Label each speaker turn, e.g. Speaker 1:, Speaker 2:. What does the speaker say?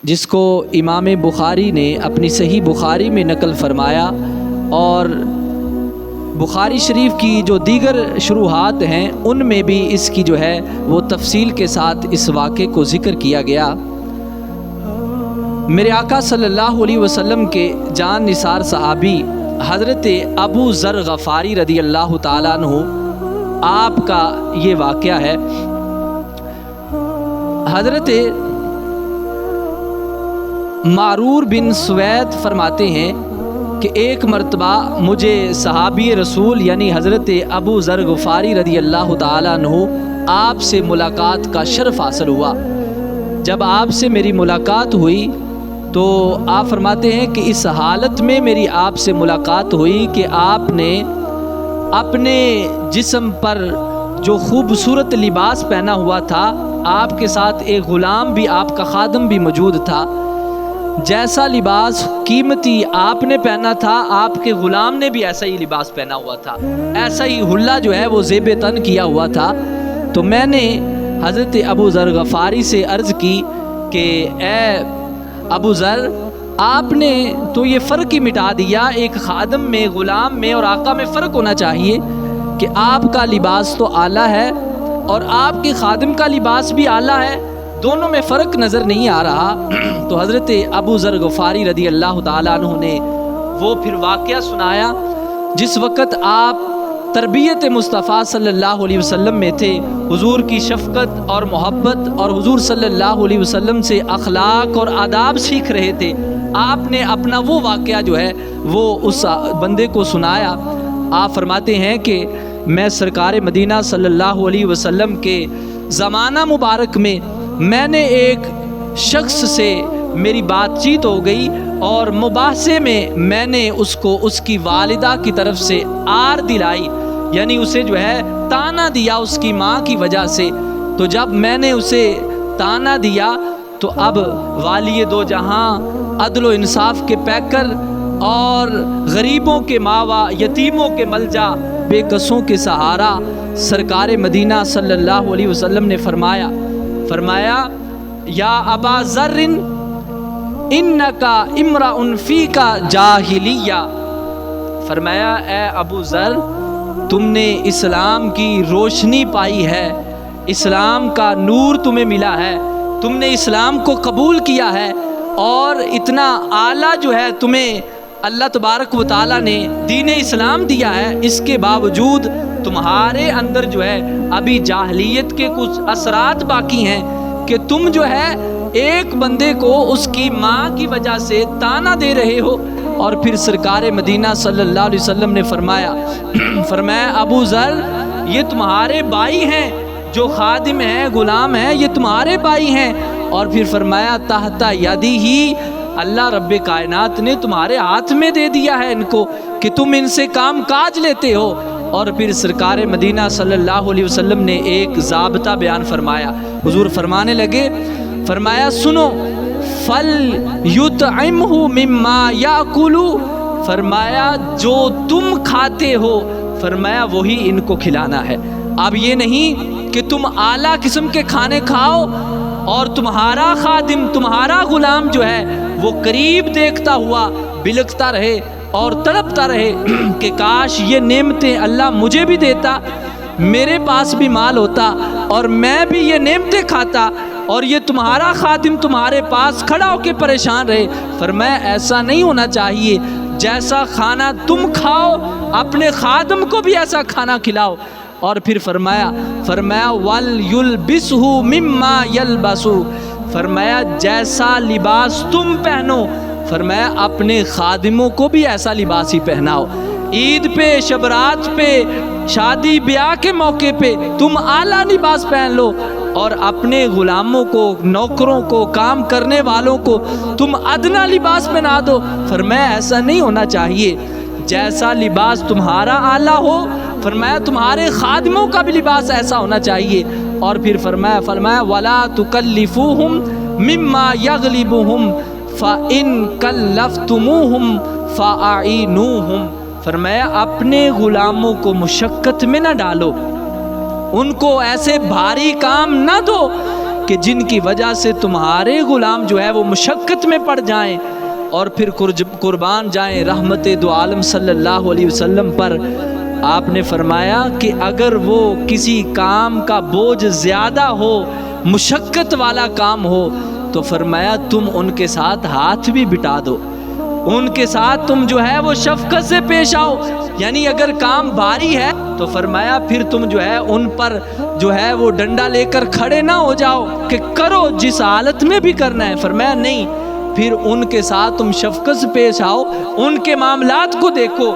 Speaker 1: جس کو امام بخاری نے اپنی صحیح بخاری میں نقل فرمایا، اور بخاری شریف کی جو دیگر شروحات ہیں ان میں بھی اس کی جو ہے وہ تفصیل کے ساتھ اس واقعے کو ذکر کیا گیا۔ میرے آقا صلی اللہ علیہ وسلم کے جان نثار صحابی حضرت ابو ذر غفاری رضی اللہ تعالیٰ عنہ آپ کا یہ واقعہ ہے۔ حضرت معرور بن سوید فرماتے ہیں کہ ایک مرتبہ مجھے صحابی رسول یعنی حضرت ابو ذر غفاری رضی اللہ تعالیٰ عنہ آپ سے ملاقات کا شرف حاصل ہوا۔ جب آپ سے میری ملاقات ہوئی تو آپ فرماتے ہیں کہ اس حالت میں میری آپ سے ملاقات ہوئی کہ آپ نے اپنے جسم پر جو خوبصورت لباس پہنا ہوا تھا، آپ کے ساتھ ایک غلام بھی، آپ کا خادم بھی موجود تھا۔ جیسا لباس قیمتی آپ نے پہنا تھا، آپ کے غلام نے بھی ایسا ہی لباس پہنا ہوا تھا، ایسا ہی حلہ جو ہے وہ زیب تن کیا ہوا تھا۔ تو میں نے حضرت ابو ذر غفاری سے عرض کی کہ اے ابو ذر، آپ نے تو یہ فرق ہی مٹا دیا، ایک خادم میں، غلام میں اور آقا میں فرق ہونا چاہیے کہ آپ کا لباس تو اعلیٰ ہے اور آپ کے خادم کا لباس بھی اعلیٰ ہے، دونوں میں فرق نظر نہیں آ رہا۔ تو حضرت ابو ذر غفاری رضی اللہ تعالیٰ عنہ نے وہ پھر واقعہ سنایا جس وقت آپ تربیت مصطفیٰ صلی اللہ علیہ وسلم میں تھے، حضور کی شفقت اور محبت اور حضور صلی اللہ علیہ وسلم سے اخلاق اور آداب سیکھ رہے تھے۔ آپ نے اپنا وہ واقعہ جو ہے وہ اس بندے کو سنایا۔ آپ فرماتے ہیں کہ میں سرکار مدینہ صلی اللہ علیہ وسلم کے زمانہ مبارک میں نے ایک شخص سے میری بات چیت ہو گئی اور مباحثے میں نے اس کو اس کی والدہ کی طرف سے آر دلائی، یعنی اسے جو ہے تانا دیا اس کی ماں کی وجہ سے۔ تو جب میں نے اسے تانا دیا تو اب والی دو جہاں، عدل و انصاف کے پیکر اور غریبوں کے ماوا، یتیموں کے ملجا، بے کسوں کے سہارا، سرکار مدینہ صلی اللہ علیہ وسلم نے فرمایا یا ابا ذر انکا امرأ فیکا جاہلیہ، فرمایا اے ابو ذر، تم نے اسلام کی روشنی پائی ہے، اسلام کا نور تمہیں ملا ہے، تم نے اسلام کو قبول کیا ہے اور اتنا اعلیٰ جو ہے تمہیں اللہ تبارک و تعالیٰ نے دین اسلام دیا ہے، اس کے باوجود تمہارے اندر جو ہے ابھی جاہلیت کے کچھ اثرات باقی ہیں کہ تم جو ہے ایک بندے کو اس کی ماں کی وجہ سے تانا دے رہے ہو۔ اور پھر سرکار مدینہ صلی اللہ علیہ وسلم نے فرمایا ابو ذر، یہ تمہارے بھائی ہیں، جو خادم ہیں، غلام ہیں، یہ تمہارے بھائی ہیں۔ اور پھر فرمایا تحت یدی ہی، اللہ رب کائنات نے تمہارے ہاتھ میں دے دیا ہے ان کو کہ تم ان سے کام کاج لیتے ہو۔ اور پھر سرکار مدینہ صلی اللہ علیہ وسلم نے ایک ضابطہ بیان فرمایا۔ حضور فرمانے لگے، فرمایا سنو، فل یطعمہ مما یاکل، فرمایا جو تم کھاتے ہو، فرمایا وہی ان کو کھلانا ہے۔ اب یہ نہیں کہ تم اعلیٰ قسم کے کھانے کھاؤ اور تمہارا خادم، تمہارا غلام جو ہے وہ قریب دیکھتا ہوا بلکتا رہے اور تڑپتا رہے کہ کاش یہ نعمتیں اللہ مجھے بھی دیتا، میرے پاس بھی مال ہوتا اور میں بھی یہ نعمتیں کھاتا، اور یہ تمہارا خادم تمہارے پاس کھڑا ہو کے پریشان رہے۔ فرمایا ایسا نہیں ہونا چاہیے، جیسا کھانا تم کھاؤ اپنے خادم کو بھی ایسا کھانا کھلاؤ۔ اور پھر فرمایا وَلْيُلْبِسْهُ مِمَّا يَلْبَسُ، فرمایا جیسا لباس تم پہنو، فرمایا اپنے خادموں کو بھی ایسا لباس ہی پہناؤ۔ عید پہ، شبرات پہ، شادی بیاہ کے موقع پہ تم اعلیٰ لباس پہن لو اور اپنے غلاموں کو، نوکروں کو، کام کرنے والوں کو تم ادنا لباس پہنا دو۔ فرمایا ایسا نہیں ہونا چاہیے، جیسا لباس تمہارا اعلیٰ ہو، فرمایا تمہارے خادموں کا بھی لباس ایسا ہونا چاہیے۔ اور پھر فرمایا وَلَا تُكَلِّفُوهُمْ مِمَّا يَغْلِبُهُمْ فَإِن كَلَّفْتُمُوهُمْ فَأَعِينُوهُمْ، فرمایا اپنے غلاموں کو مشقت میں نہ ڈالو، ان کو ایسے بھاری کام نہ دو کہ جن کی وجہ سے تمہارے غلام جو ہے وہ مشقت میں پڑ جائیں اور پھر قربان جائیں رحمت دو عالم صلی اللہ علیہ وسلم پر۔ آپ نے فرمایا کہ اگر وہ کسی کام کا بوجھ زیادہ ہو، مشقت والا کام ہو، تو فرمایا تم ان کے ساتھ ہاتھ بھی بٹا دو، ان کے ساتھ تم جو ہے وہ شفقت سے پیش آؤ۔ یعنی اگر کام بھاری ہے تو فرمایا پھر تم جو ہے ان پر جو ہے وہ ڈنڈا لے کر کھڑے نہ ہو جاؤ کہ کرو جس حالت میں بھی کرنا ہے، فرمایا نہیں، پھر ان کے ساتھ تم شفقت سے پیش آؤ، ان کے معاملات کو دیکھو۔